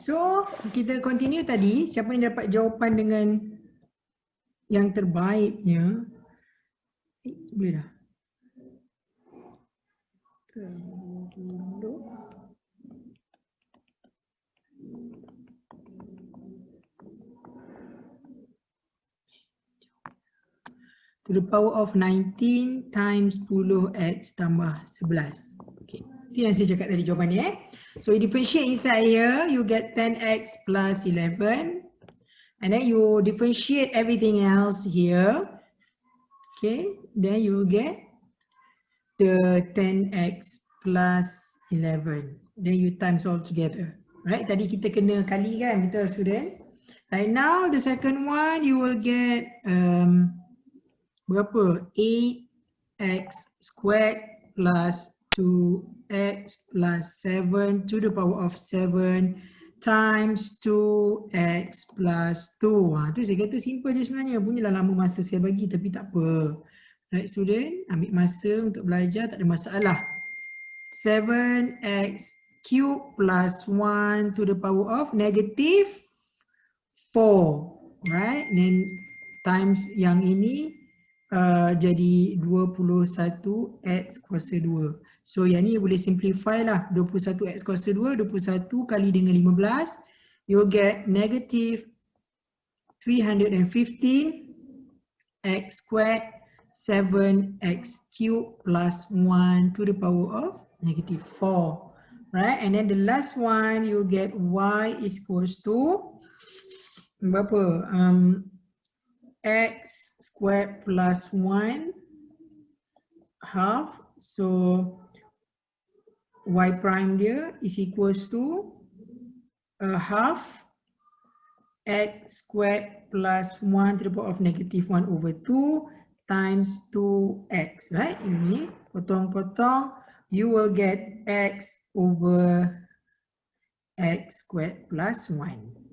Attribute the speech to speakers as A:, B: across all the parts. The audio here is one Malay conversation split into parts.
A: So kita continue tadi. Siapa yang dapat jawapan dengan yang terbaiknya? Boleh dah. To the power of 19 times 10x tambah 11. Okay. Itu yang saya cakap tadi jawapannya. So you differentiate inside here, you get 10x plus 11. And then you differentiate everything else here. Okay. Then you will get the 10x plus 11. Then you times all together. Right? Tadi kita kena kali kan, betul student? Right now the second one you will get berapa? 8x squared plus 2x plus 7 to the power of 7 times 2x plus 2. Tu saya kata simple je sebenarnya. Punyalah lama masa saya bagi tapi tak apa. Right student, ambil masa untuk belajar, tak ada masalah. 7x cube plus 1 to the power of negative 4. Right, then times yang ini jadi 21x kuasa 2. So yang ni boleh simplify lah. 21x kuasa 2, 21 kali dengan 15, you'll get negative 315 x squared 7x cubed plus 1 to the power of negative 4. Right, and then the last one you'll get y is equals to berapa? X squared plus 1 half, so y prime dia is equals to a half x squared plus 1 to the power of negative 1 over 2 times 2x, right? Ini potong-potong, you will get x over x squared plus 1.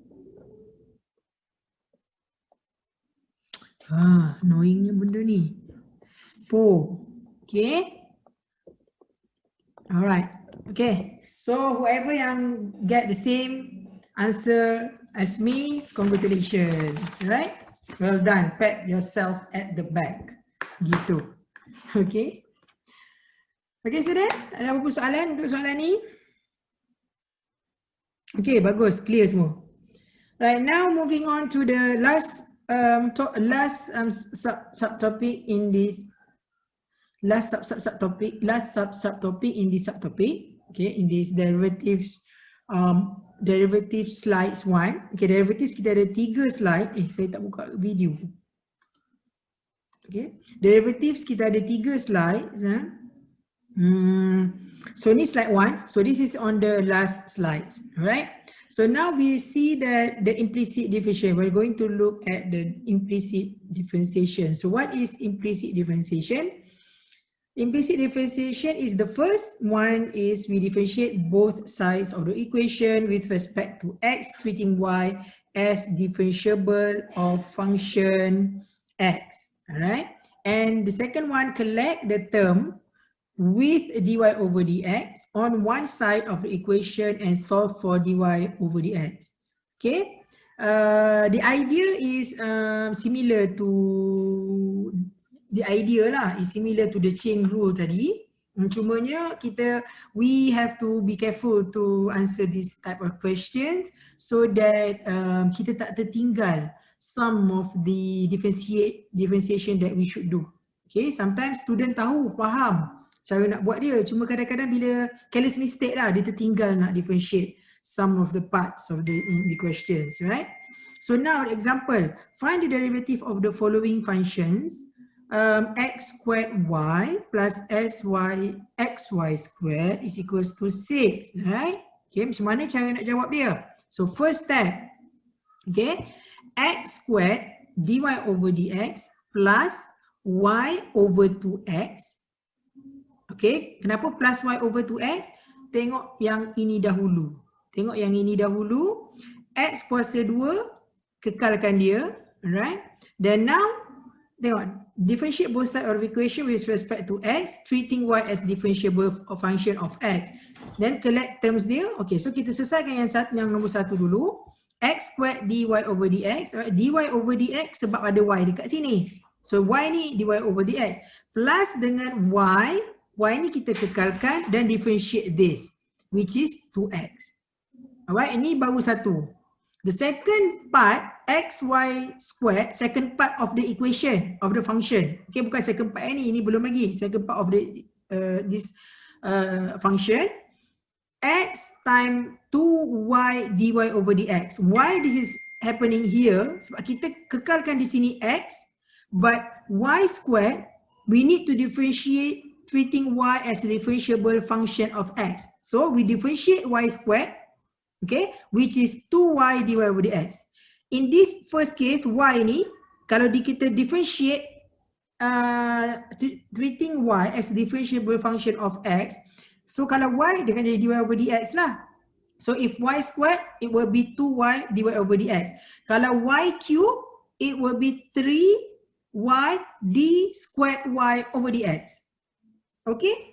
A: Annoyingnya benda ni. 4. Okay. Alright. Okay. So whoever yang get the same answer as me, congratulations. Right? Well done. Pat yourself at the back. Gitu. Okay. Okay, student. Ada apa-apa soalan untuk soalan ni? Okay, bagus. Clear semua. Right, now moving on to the last subtopic in this subtopic in this subtopic. Okay, in this derivatives slides 1. Okay, derivatives kita ada 3 slide. Saya tak buka video. Okay, derivatives kita ada 3 slides. So ni slide 1. So this is on the last slides. Alright. So now we see that the implicit differentiation. We're going to look at the implicit differentiation. So what is implicit differentiation? Implicit differentiation is the first one is we differentiate both sides of the equation with respect to x, treating y as differentiable of function x. Alright. And the second one, collect the term with dy over dx on one side of the equation and solve for dy over dx. Okay, the idea is similar to the chain rule tadi. Cumanya we have to be careful to answer this type of questions so that kita tak tertinggal some of the differentiation that we should do. Okay, sometimes student faham cara nak buat dia, cuma kadang-kadang bila careless mistake lah, dia tertinggal nak differentiate some of the parts of the questions, right? So now example, find the derivative of the following functions, x squared y plus xy squared is equals to 6, right? Okay, macam mana cara nak jawab dia? So first step, okay, x squared dy over dx plus y over 2x. Okay, kenapa plus y over 2x? Tengok yang ini dahulu. X kuasa 2, kekalkan dia. Alright. Dan now, tengok differentiate both sides of the equation with respect to x, treating y as differentiable function of x. Then collect terms dia. Okay, so kita selesaikan yang nombor satu dulu. X squared dy over dx. Dy over dx sebab ada y dekat sini. So y ni dy over dx. Plus dengan y ni kita kekalkan dan differentiate this, which is 2x. Alright, ini baru satu. The second part, xy squared, second part of the equation, of the function. Okay, bukan second part ini belum lagi. Second part of the this function. X times 2y dy over dx. Why this is happening here? Sebab kita kekalkan di sini x, but y squared, we need to differentiate treating y as a differentiable function of x. So we differentiate y squared, okay, which is 2y dy over dx. In this first case, y ni, kalau kita differentiate treating y as a differentiable function of x, so kalau y dengan jadi dy over dx lah. So if y squared, it will be 2y dy over dx. Kalau y cube, it will be 3y d squared y over dx. Okay?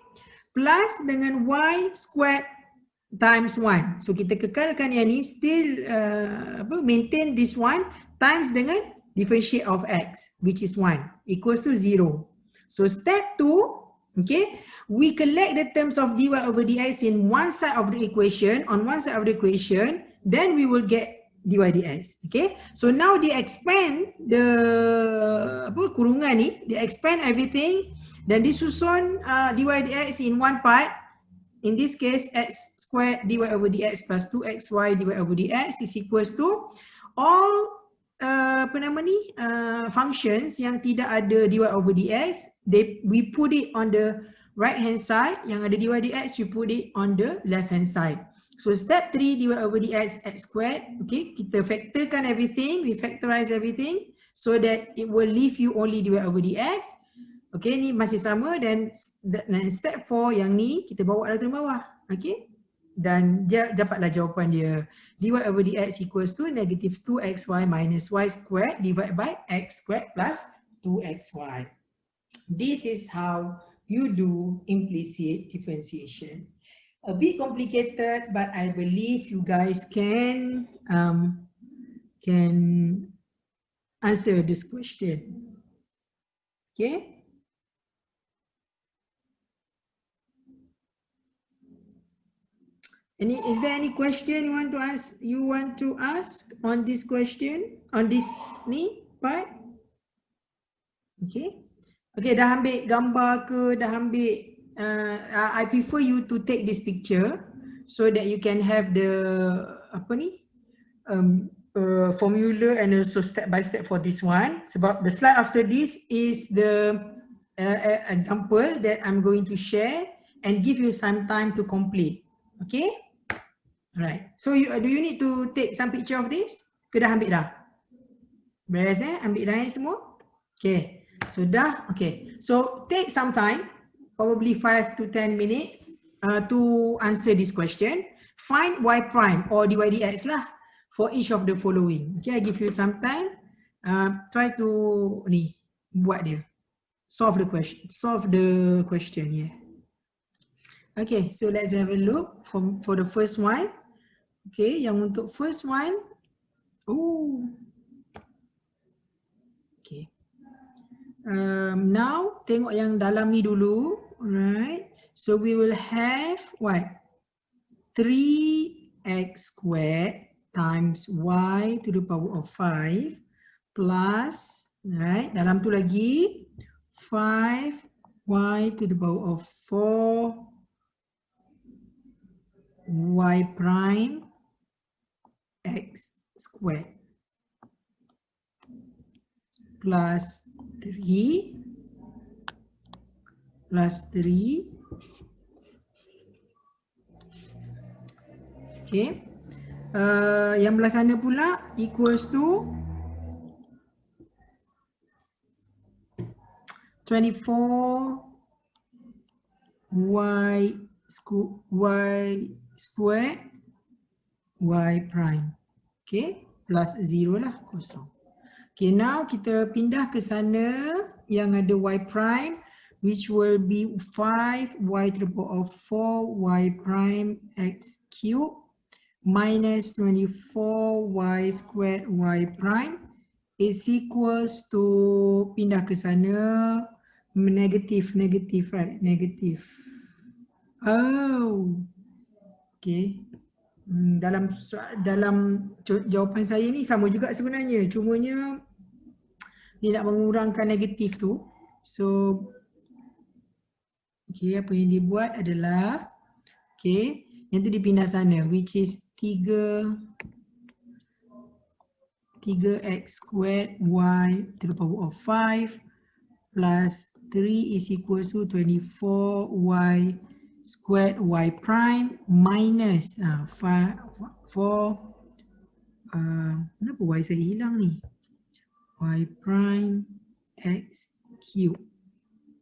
A: Plus dengan y squared times 1. So kita kekalkan yang ni, still maintain this one times dengan differentiate of x, which is 1, equals to 0. So step 2, okay, we collect the terms of dy over dx in one side of the equation, on one side of the equation, then we will get dy dx. Okay, so now they expand the kurungan ni, they expand everything, dan disusun dy dx in one part. In this case, x squared dy over dx plus 2xy dy over dx is equals to all functions yang tidak ada dy over dx, we put it on the right hand side, yang ada dy dx we put it on the left hand side. So step 3, dy over dx x squared, okay, kita factorkan everything, we factorize everything so that it will leave you only dy over dx. Okay, ni masih sama, dan step 4 yang ni kita bawa ke bawah, okay, dan dia dapatlah jawapan dia, dy over dx equals to negative 2xy minus y squared divided by x squared plus 2xy. This is how you do implicit differentiation. A bit complicated, but I believe you guys can answer this question. Okay. Is there any question you want to ask on this question, on this part? Okay. Okay, dah ambil gambar ke, dah ambil, I prefer you to take this picture so that you can have the formula and also step by step for this one. Sebab the slide after this is the example that I'm going to share and give you some time to complete. Okay? Right. So do you need to take some picture of this? Ke dah ambil dah? Beres ambil dah semua? Okay. So dah, okay. So take some time, probably 5 to 10 minutes to answer this question. Find y prime or dy dx lah for each of the following. Okay, I give you some time. Try to buat dia. Solve the question, yeah. Okay, so let's have a look for the first one. Okay, yang untuk first one. Okay. Now tengok yang dalam ni dulu. Alright. So we will have what? 3x squared times y to the power of 5 plus, right? Dalam tu lagi 5y to the power of 4 y prime x squared plus 3 okay, yang belah sana pula equals to 24 y squared y prime, okay, plus 0 lah, kosong. Okay, now kita pindah ke sana, yang ada y prime, which will be 5y to the power of 4y prime x cube minus 24y squared y prime is equals to, pindah ke sana, negatif, right? Negatif. Oh, okay. Dalam jawapan saya ni sama juga sebenarnya, cumanya dia nak mengurangkan negatif tu. So, okay, apa yang dia buat adalah, okay, yang tu dipindah sana, which is 3x squared y to the power of 5 plus 3 is equals to 24y squared y prime minus 4 kenapa y saya hilang ni, y prime x cube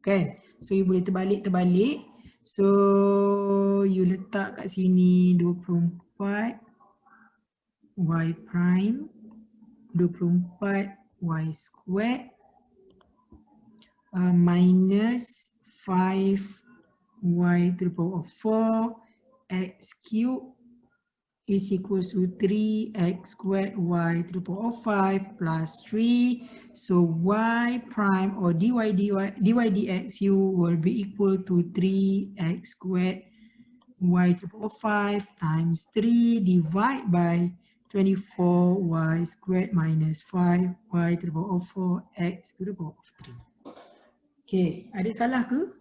A: kan. So you boleh terbalik, so you letak kat sini 24 y prime 24 y squared minus 5y to the power of 4 x cube is equals to 3x squared y to the power of 5 plus 3. So y prime or dy dx will be equal to 3x squared y to the power of 5 times 3 divided by 24y squared minus 5y to the power of 4x to the power of 3. Okay, ada salah ke?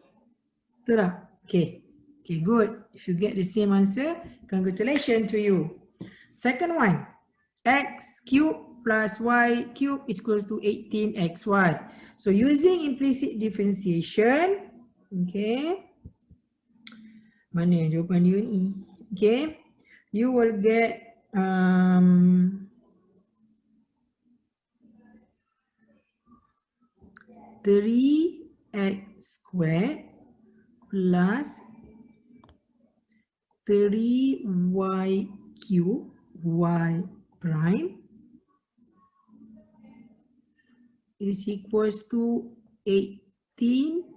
A: Betul tak? Okay. Okay, good. If you get the same answer, congratulations to you. Second one, x cube plus y cube is equals to 18xy. So using implicit differentiation, okay, mana jawapan dia ni? Okay, you will get 3x squared plus 3y cube y prime is equals to 18y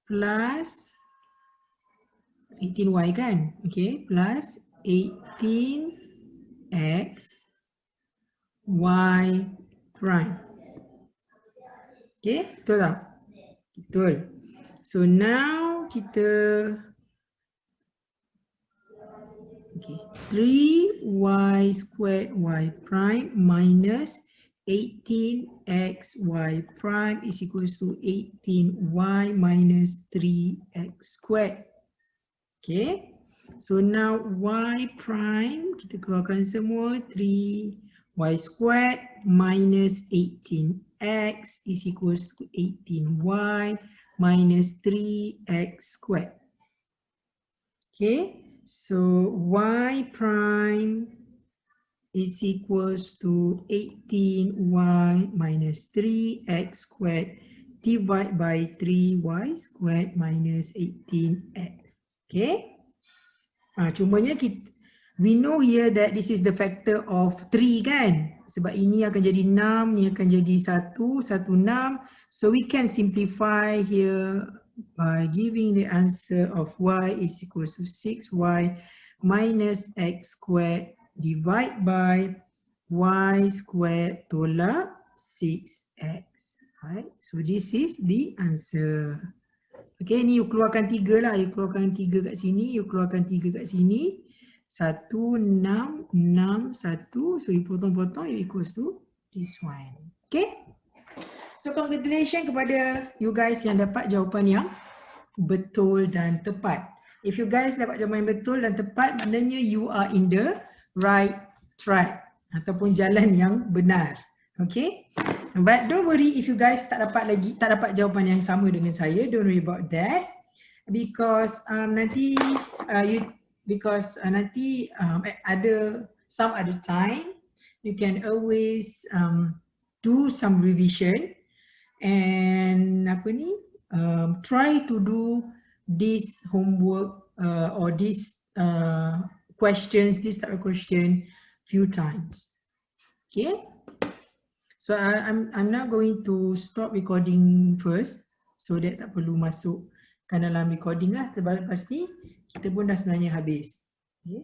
A: plus 18y kan, okay, plus 18x y prime. Okay, betul tak? Betul. So now kita, okay, 3y squared y prime minus 18x y prime is equals to 18y minus 3x squared. Okay, so now y prime kita keluarkan semua, 3y squared minus 18x is equals to 18y minus 3x squared. Okay, so y prime is equals to 18y minus 3x squared divided by 3y squared minus 18x. Okay, cumanya we know here that this is the factor of 3 kan, sebab ini akan jadi 6, ni akan jadi 1, 1, 6. So we can simplify here by giving the answer of y is equals to 6y minus x squared divided by y squared tolak 6x. Right, so this is the answer. Okay, ni you keluarkan 3 lah, you keluarkan 3 kat sini, you keluarkan 3 kat sini. 1, 6, 6, 1. So you potong-potong, you equals to this one. Okay, so congratulations kepada you guys yang dapat jawapan yang betul dan tepat. If you guys dapat jawapan yang betul dan tepat, maknanya you are in the right track ataupun jalan yang benar. Okay, but don't worry if you guys tak dapat jawapan yang sama dengan saya. Don't worry about that, because nanti ada some other time you can always do some revision and try to do this homework or this questions, this type of question few times. Okay, So I'm not going to stop recording first, so that tak perlu masukkan dalam recording lah, sebab pasti kita pun dah sebenarnya habis. Okay.